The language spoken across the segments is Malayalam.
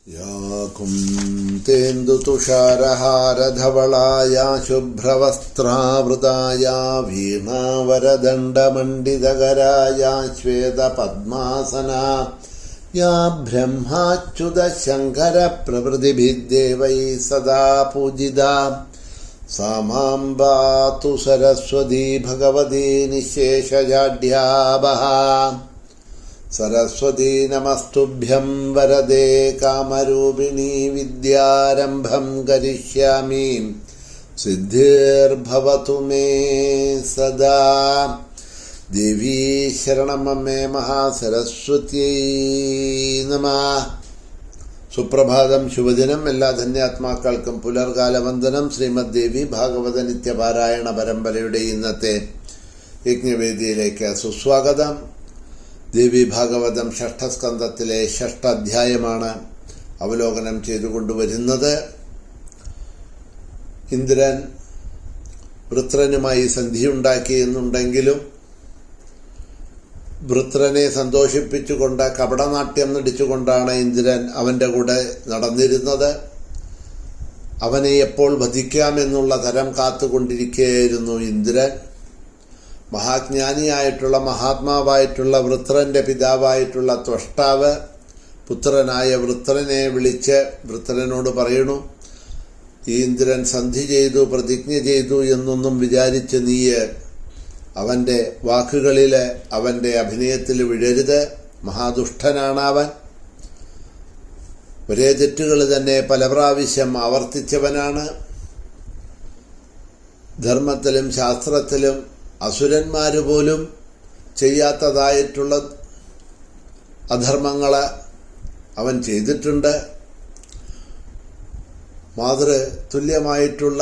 या कुन्तेन्दुतुषारहारधवळाया शुभ्रवस्त्रावृताया वीणावरदण्डमण्डितकराया श्वेतपद्मासना या ब्रह्माच्युतशङ्करप्रभृतिभिर्देवैः सदा पूजिता सा मां पातु सरस्वती भगवती निःशेषजाड्यावः। सरस्वती नमस्तुभ्यं वरदे कामरूपिणी विद्यारम्भं करिष्यामि सिद्धिर्भवतु मे सदा। देवी शरणममे महासरस्वत्यै नमः। സുപ്രഭാതം, ശുഭദിനം. എല്ലാ ധന്യാത്മാക്കൾക്കും പുലർകാലവന്ദനം. ശ്രീമദ് ദേവി ഭാഗവത നിത്യപാരായണ പരമ്പരയുടെ ഇന്നത്തെ യജ്ഞവേദിയിലേക്ക് സുസ്വാഗതം. ദേവി ഭാഗവതം ഷഷ്ഠസ്കന്ധത്തിലെ ഷഷ്ഠാധ്യായമാണ് അവലോകനം ചെയ്തുകൊണ്ടുവരുന്നത്. ഇന്ദ്രൻ വൃത്രനുമായി സന്ധിയുണ്ടാക്കി എന്നുണ്ടെങ്കിലും വൃത്രനെ സന്തോഷിപ്പിച്ചുകൊണ്ട് കപടനാട്യം നടിച്ചുകൊണ്ടാണ് ഇന്ദ്രൻ അവൻ്റെ കൂടെ നടന്നിരുന്നത്. അവനെ എപ്പോൾ വധിക്കാമെന്നുള്ള തരം കാത്തുകൊണ്ടിരിക്കുകയായിരുന്നു ഇന്ദ്രൻ. മഹാജ്ഞാനിയായിട്ടുള്ള മഹാത്മാവായിട്ടുള്ള വൃത്രൻ്റെ പിതാവായിട്ടുള്ള ത്വഷ്ടാവ് പുത്രനായ വൃത്രനെ വിളിച്ച് വൃത്രനോട് പറയണു, ഈ ഇന്ദ്രൻ സന്ധി ചെയ്തു, പ്രതിജ്ഞ ചെയ്തു എന്നൊന്നും വിചാരിച്ച് നീ അവൻ്റെ വാക്കുകളിൽ, അവൻ്റെ അഭിനയത്തിൽ വീഴരുത്. മഹാദുഷ്ടനാണ് അവൻ. ഒരേ തെറ്റുകൾ തന്നെ പല പ്രാവശ്യം ആവർത്തിച്ചവനാണ്. ധർമ്മത്തിലും ശാസ്ത്രത്തിലും അസുരന്മാർ പോലും ചെയ്യാത്തതായിട്ടുള്ള അധർമ്മങ്ങൾ അവൻ ചെയ്തിട്ടുണ്ട്. തുല്യമായിട്ടുള്ള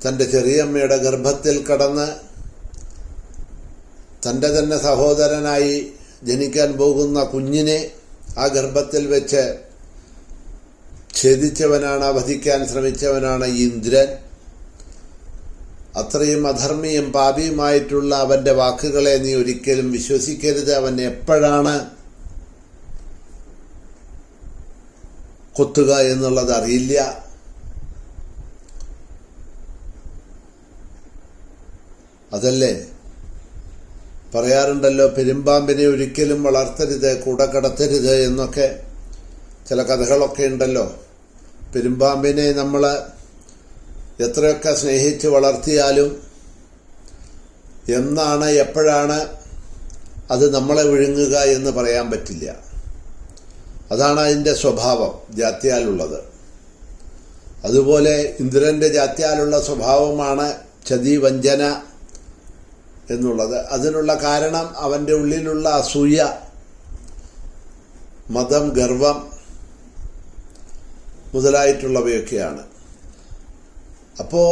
തൻ്റെ ചെറിയമ്മയുടെ ഗർഭത്തിൽ കടന്ന് തൻ്റെ തന്നെ സഹോദരനായി ജനിക്കാൻ പോകുന്ന കുഞ്ഞിനെ ആ ഗർഭത്തിൽ വെച്ച് ഛേദിച്ചവനാണ്, വധിക്കാൻ ശ്രമിച്ചവനാണ് ഇന്ദ്രൻ. അത്രയും അധർമ്മിയും പാപിയുമായിട്ടുള്ള അവൻ്റെ വാക്കുകളെ നീ ഒരിക്കലും വിശ്വസിക്കരുത്. അവൻ എപ്പോഴാണ് കൊത്തുക എന്നുള്ളത് അറിയില്ല. അതല്ലേ പറയാറുണ്ടല്ലോ, പെരുമ്പാമ്പിനെ ഒരിക്കലും വളർത്തരുത്, കൂടെ കടത്തരുത് എന്നൊക്കെ ചില കഥകളൊക്കെ ഉണ്ടല്ലോ. പെരുമ്പാമ്പിനെ നമ്മൾ എത്രയൊക്കെ സ്നേഹിച്ച് വളർത്തിയാലും എന്നാണ് എപ്പോഴാണ് അത് നമ്മളെ വിഴുങ്ങുക എന്ന് പറയാൻ പറ്റില്ല. അതാണ് അതിൻ്റെ സ്വഭാവം, ജാത്യാലുള്ളത്. അതുപോലെ ഇന്ദ്രൻ്റെ ജാത്യാലുള്ള സ്വഭാവമാണ് ചതി, വഞ്ചന എന്നുള്ളത്. അതിനുള്ള കാരണം അവൻ്റെ ഉള്ളിലുള്ള അസൂയ, മതം, ഗർവം മുതലായിട്ടുള്ളവയൊക്കെയാണ്. അപ്പോൾ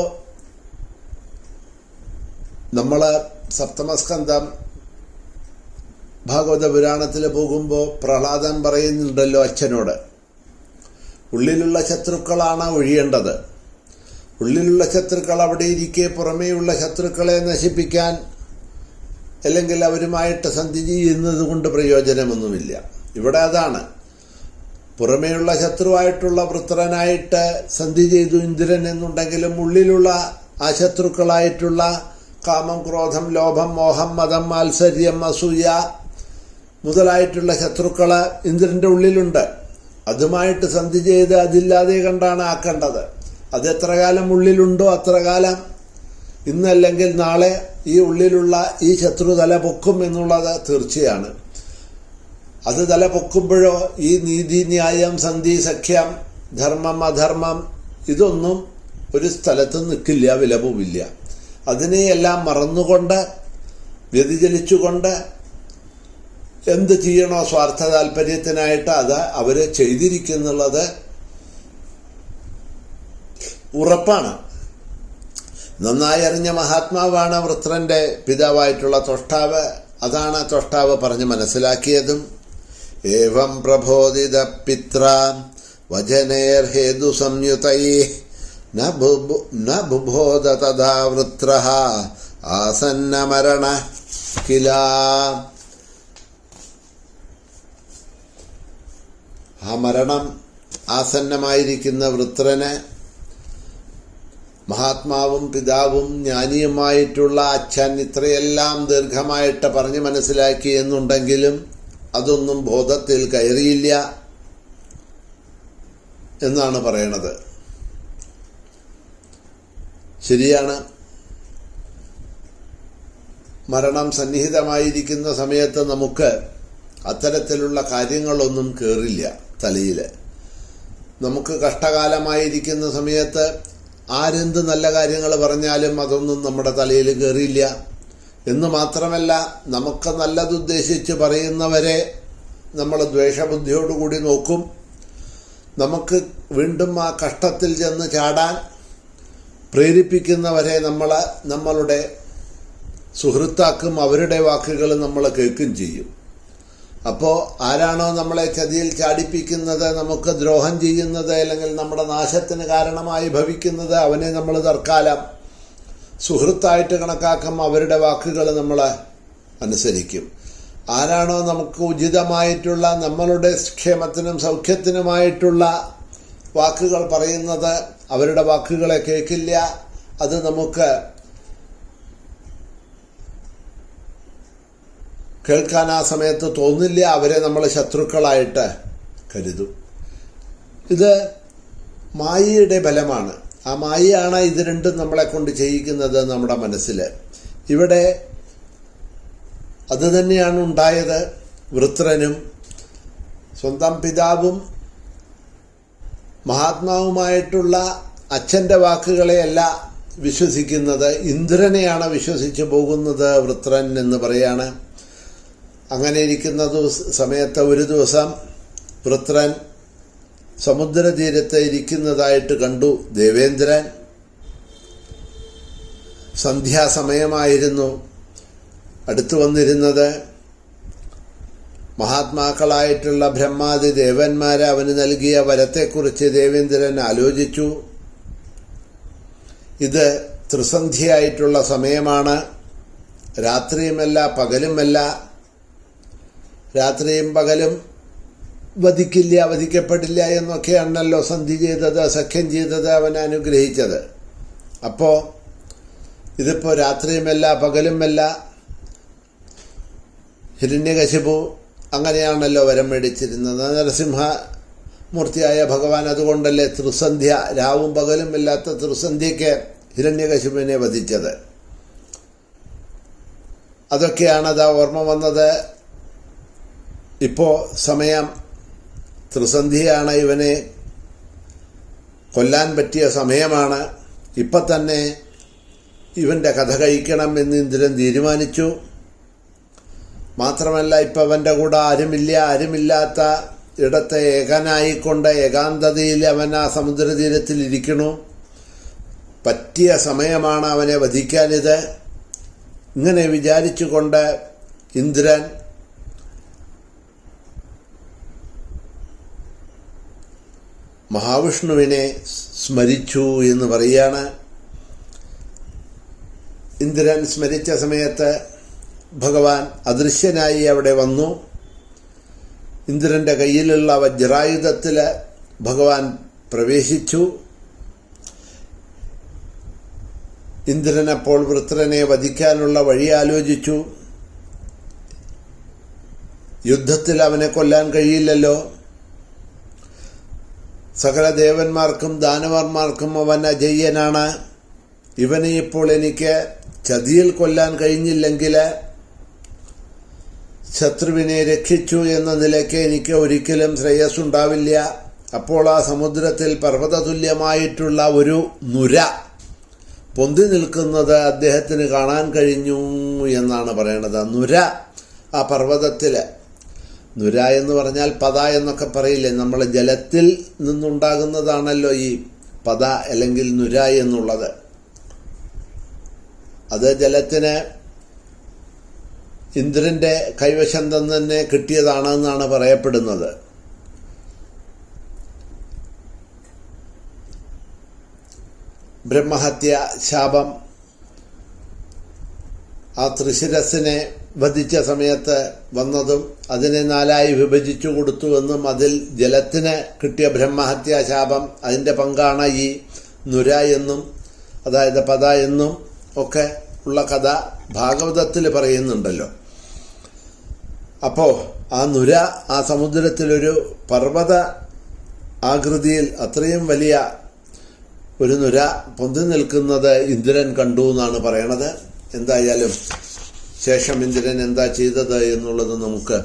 നമ്മൾ സപ്തമസ്കന്ധം ഭാഗവത പുരാണത്തിൽ പോകുമ്പോൾ പ്രഹ്ലാദൻ പറയുന്നുണ്ടല്ലോ അച്ഛനോട്, ഉള്ളിലുള്ള ശത്രുക്കളാണ് ഒഴിയേണ്ടത്. ഉള്ളിലുള്ള ശത്രുക്കൾ അവിടെ ഇരിക്കെ പുറമേയുള്ള ശത്രുക്കളെ നശിപ്പിക്കാൻ അല്ലെങ്കിൽ അവരുമായിട്ട് സന്ധി ചെയ്യുന്നത് കൊണ്ട് പ്രയോജനമൊന്നുമില്ല. ഇവിടെ അതാണ്. പുറമേയുള്ള ശത്രുവായിട്ടുള്ള വൃത്രനായിട്ട് സന്ധി ചെയ്തു ഇന്ദ്രൻ എന്നുണ്ടെങ്കിലും ഉള്ളിലുള്ള ആ ശത്രുക്കളായിട്ടുള്ള കാമം, ക്രോധം, ലോഭം, മോഹം, മതം, മാത്സര്യം, അസൂയ മുതലായിട്ടുള്ള ശത്രുക്കൾ ഇന്ദ്രൻ്റെ ഉള്ളിലുണ്ട്. അതുമായിട്ട് സന്ധി ചെയ്ത് അതില്ലാതെ കണ്ടാണ് ആക്കേണ്ടത്. അതെത്ര കാലം ഉള്ളിലുണ്ടോ അത്ര കാലം ഇന്നല്ലെങ്കിൽ നാളെ ഈ ഉള്ളിലുള്ള ഈ ശത്രു തല പൊക്കും എന്നുള്ളത് തീർച്ചയാണ്. അത് തല പൊക്കുമ്പോഴോ ഈ നീതി, ന്യായം, സന്ധി, സഖ്യം, ധർമ്മം, അധർമ്മം ഇതൊന്നും ഒരു സ്ഥലത്ത് നിൽക്കില്ല, വിലവുമില്ല. അതിനെയെല്ലാം മറന്നുകൊണ്ട് വ്യതിചലിച്ചുകൊണ്ട് എന്ത് ചെയ്യണോ സ്വാർത്ഥ താല്പര്യത്തിനായിട്ട് അത് അവർ ചെയ്തിരിക്കുന്നുള്ളത് ഉറപ്പാണ്. നന്നായി അറിഞ്ഞ മഹാത്മാവാണ് വൃത്രൻ്റെ പിതാവായിട്ടുള്ള ത്വഷ്ടാവ്. അതാണ് ത്വഷ്ടാവ് പറഞ്ഞ് മനസ്സിലാക്കിയതും. ഏവം പ്രബോധിത പിത്ര വചനേർഹേതു സംയുതൈഃ ന ബുബോധ തഥാ വൃത്രഃ ആസന്നമരണ കില. ആ മരണം ആസന്നമായിരിക്കുന്ന വൃത്രന് മഹാത്മാവും പിതാവും ജ്ഞാനിയുമായിട്ടുള്ള അച്ഛൻ ഇത്രയെല്ലാം ദീർഘമായിട്ട് പറഞ്ഞ് മനസ്സിലാക്കി എന്നുണ്ടെങ്കിലും അതൊന്നും ബോധത്തിൽ കയറിയില്ല എന്നാണ് പറയണത്. ശരിയാണ്, മരണം സന്നിഹിതമായിരിക്കുന്ന സമയത്ത് നമുക്ക് അത്തരത്തിലുള്ള കാര്യങ്ങളൊന്നും കയറില്ല തലയിൽ. നമുക്ക് കഷ്ടകാലമായിരിക്കുന്ന സമയത്ത് ആരെന്ത് നല്ല കാര്യങ്ങൾ പറഞ്ഞാലും അതൊന്നും നമ്മുടെ തലയിൽ കയറിയില്ല എന്ന് മാത്രമല്ല, നമുക്ക് നല്ലതുദ്ദേശിച്ച് പറയുന്നവരെ നമ്മൾ ദ്വേഷബുദ്ധിയോടുകൂടി നോക്കും. നമുക്ക് വീണ്ടും ആ കഷ്ടത്തിൽ ചെന്ന് ചാടാൻ പ്രേരിപ്പിക്കുന്നവരെ നമ്മളുടെ സുഹൃത്താക്കും, അവരുടെ വാക്കുകൾ നമ്മൾ കേൾക്കുകയും ചെയ്യും. അപ്പോൾ ആരാണോ നമ്മളെ ചതിയിൽ ചാടിപ്പിക്കുന്നത്, നമുക്ക് ദ്രോഹം ചെയ്യുന്നത്, അല്ലെങ്കിൽ നമ്മുടെ നാശത്തിന് കാരണമായി ഭവിക്കുന്നത്, അവനെ നമ്മൾ തൽക്കാലം സുഹൃത്തായിട്ട് കണക്കാക്കും, അവരുടെ വാക്കുകൾ നമ്മൾ അനുസരിക്കും. ആരാണോ നമുക്ക് ഉചിതമായിട്ടുള്ള, നമ്മളുടെ ക്ഷേമത്തിനും സൗഖ്യത്തിനുമായിട്ടുള്ള വാക്കുകൾ പറയുന്നത്, അവരുടെ വാക്കുകളെ കേൾക്കില്ല. അത് നമുക്ക് കേൾക്കാൻ ആ സമയത്ത് തോന്നില്ല. അവരെ നമ്മൾ ശത്രുക്കളായിട്ട് കരുതും. ഇത് മായയുടെ ബലമാണ്. ആ മായയാണ് ഇത് രണ്ടും നമ്മളെ കൊണ്ട് ചെയ്യിക്കുന്നത് നമ്മുടെ മനസ്സിൽ. ഇവിടെ അത് തന്നെയാണ് ഉണ്ടായത്. വൃത്രനും സ്വന്തം പിതാവും മഹാത്മാവുമായിട്ടുള്ള അച്ഛൻ്റെ വാക്കുകളെയല്ല വിശ്വസിക്കുന്നത്, ഇന്ദ്രനെയാണ് വിശ്വസിച്ച് പോകുന്നത് വൃത്രൻ എന്ന് പറയാണ്. അങ്ങനെ ഇരിക്കുന്ന സമയത്ത് ഒരു ദിവസം വൃത്രൻ സമുദ്രതീരത്ത് ഇരിക്കുന്നതായിട്ട് കണ്ടു ദേവേന്ദ്രൻ. സന്ധ്യാസമയമായിരുന്നു. അടുത്തു വന്നിരുന്നത് മഹാത്മാക്കളായിട്ടുള്ള ബ്രഹ്മാദി ദേവന്മാരെ അവന് നൽകിയ വരത്തെക്കുറിച്ച് ദേവേന്ദ്രൻ ആലോചിച്ചു. ഇത് ത്രിസന്ധ്യയായിട്ടുള്ള സമയമാണ്. രാത്രിയുമല്ല പകലുമല്ല. രാത്രിയും പകലും വധിക്കപ്പെടില്ല എന്നൊക്കെയാണല്ലോ സന്ധി ചെയ്തത്, സഖ്യം ചെയ്തത്, അവൻ അനുഗ്രഹിച്ചത്. അപ്പോൾ ഇതിപ്പോൾ രാത്രിയുമല്ല പകലുമല്ല. ഹിരണ്യകശിപു അങ്ങനെയാണല്ലോ വരം മേടിച്ചിരുന്നത്. നരസിംഹമൂർത്തിയായ ഭഗവാൻ അതുകൊണ്ടല്ലേ ത്രിസന്ധ്യ, രാവും പകലും ഇല്ലാത്ത ത്രിസന്ധ്യയ്ക്ക് ഹിരണ്യകശിപുവിനെ വധിച്ചത്. അതൊക്കെയാണത് ഓർമ്മ വന്നത്. ഇപ്പോൾ സമയം ത്രിസന്ധിയാണ്, ഇവനെ കൊല്ലാൻ പറ്റിയ സമയമാണ്. ഇപ്പം തന്നെ ഇവൻ്റെ കഥ കഴിക്കണം എന്ന് ഇന്ദ്രൻ തീരുമാനിച്ചു. മാത്രമല്ല, ഇപ്പം അവൻ്റെ കൂടെ ആരുമില്ലാത്ത ഇടത്തെ ഏകനായിക്കൊണ്ട് ഏകാന്തതയിൽ അവൻ ആ സമുദ്രതീരത്തിലിരിക്കണു. പറ്റിയ സമയമാണ് അവനെ വധിക്കാനിത്. ഇങ്ങനെ വിചാരിച്ചുകൊണ്ട് ഇന്ദ്രൻ മഹാവിഷ്ണുവിനെ സ്മരിച്ചു എന്ന് പറയാണ്. ഇന്ദ്രൻ സ്മരിച്ച സമയത്ത് ഭഗവാൻ അദൃശ്യനായി അവിടെ വന്നു. ഇന്ദ്രൻ്റെ കയ്യിലുള്ള വജ്രായുധത്തിൽ ഭഗവാൻ പ്രവേശിച്ചു. ഇന്ദ്രൻ അപ്പോൾ വൃത്രനെ വധിക്കാനുള്ള വഴി ആലോചിച്ചു. യുദ്ധത്തിൽ അവനെ കൊല്ലാൻ കഴിയില്ലല്ലോ. സകല ദേവന്മാർക്കും ദാനവർമാർക്കും അവൻ അജയ്യനാണ്. ഇവനെ ഇപ്പോൾ എനിക്ക് ചതിയിൽ കൊല്ലാൻ കഴിഞ്ഞില്ലെങ്കിൽ ശത്രുവിനെ രക്ഷിച്ചു എന്ന നിലയ്ക്ക് എനിക്ക് ഒരിക്കലും ശ്രേയസ്സുണ്ടാവില്ല. അപ്പോൾ ആ സമുദ്രത്തിൽ പർവ്വതതുല്യമായിട്ടുള്ള ഒരു നുര പൊന്തി നിൽക്കുന്നത് അദ്ദേഹത്തിന് കാണാൻ കഴിഞ്ഞു എന്നാണ് പറയണത്. നുര ആ പർവ്വതത്തിൽ, നുര എന്ന് പറഞ്ഞാൽ പത എന്നൊക്കെ പറയില്ലേ, നമ്മൾ ജലത്തിൽ നിന്നുണ്ടാകുന്നതാണല്ലോ ഈ പത അല്ലെങ്കിൽ നുര എന്നുള്ളത്. അത് ജലത്തിന് ഇന്ദ്രൻ്റെ കൈവശം തന്നെ കിട്ടിയതാണെന്നാണ് പറയപ്പെടുന്നത്. ബ്രഹ്മഹത്യ ശാപം ആ ത്രിശിരസിനെ വധിച്ച സമയത്ത് വന്നതും അതിനെ 4 വിഭജിച്ചു കൊടുത്തുവെന്നും അതിൽ ജലത്തിന് കിട്ടിയ ബ്രഹ്മഹത്യാശാപം അതിൻ്റെ പങ്കാണ് ഈ നുര എന്നും അതായത് പദ എന്നും ഒക്കെ ഉള്ള കഥ ഭാഗവതത്തിൽ പറയുന്നുണ്ടല്ലോ. അപ്പോൾ ആ നുര ആ സമുദ്രത്തിലൊരു പർവ്വത ആകൃതിയിൽ അത്രയും വലിയ ഒരു നുര പൊന്തി നിൽക്കുന്നത് ഇന്ദ്രൻ കണ്ടു എന്നാണ് പറയണത്. എന്തായാലും ശേഷം ഇന്ദ്രൻ എന്താ ചെയ്തത് എന്നുള്ളത് നമുക്ക്